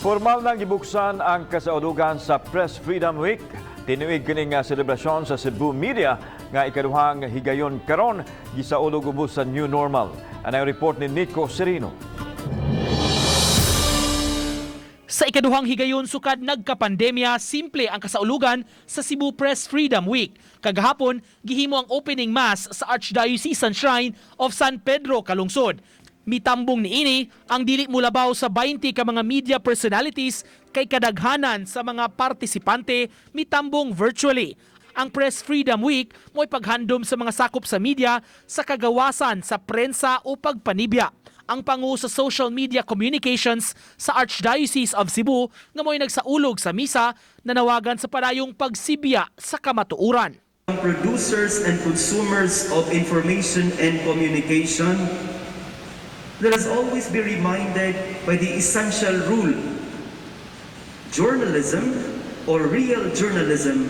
Formal nang gibuksan ang kasaulogan sa Press Freedom Week. Tinuig kining selebrasyon sa Cebu media nga ikaduhang higayon karon gisaulog ubos sa new normal. Anay report ni Nico Serino. Sa ikaduhang higayon sukad nagkapandemya, simple ang kasaulugan sa Cebu Press Freedom Week. Kagahapon, gihimo ang opening mass sa Archdiocesan Shrine of San Pedro, Kalungsod. Mitambong niini ang dili mulabaw sa 20 ka mga media personalities kay kadaghanan sa mga partisipante mitambong virtually. Ang Press Freedom Week mo'y paghandom sa mga sakop sa media sa kagawasan sa prensa o pagpanibya. Ang pangu sa social media communications sa Archdiocese of Cebu nga mo'y nagsaulog sa misa na nawagan sa padayong pagsibya sa kamatuuran. Producers and consumers of information and communication, let us always be reminded by the essential rule. Journalism or real journalism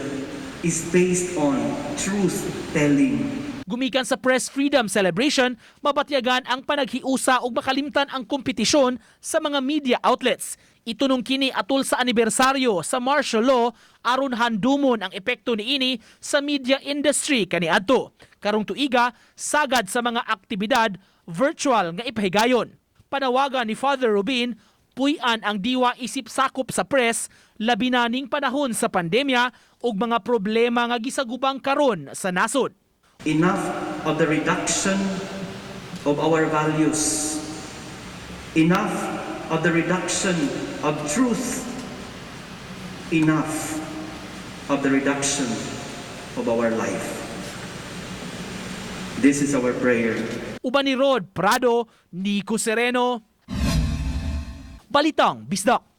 is based on truth-telling. Gumikan sa Press Freedom Celebration, mabatyagan ang panaghiusa ug makalimtan ang kompetisyon sa mga media outlets. Itunong kini atol sa anibersaryo sa martial law aron handumon ang epekto niini sa media industry kaniadto. Karong tuiga, sagad sa mga aktibidad virtual nga ipahigayon. Panawagan ni Father Rubin, puy-an ang diwa isip sakop sa press labi na ning panahon sa pandemya ug mga problema nga gisagubang karon sa nasod. Enough of the reduction of our values. Enough of the reduction of truth. Enough of the reduction of our life. This is our prayer. Uban ni Rod Prado, Nico Sereno, Balitang Bisdak.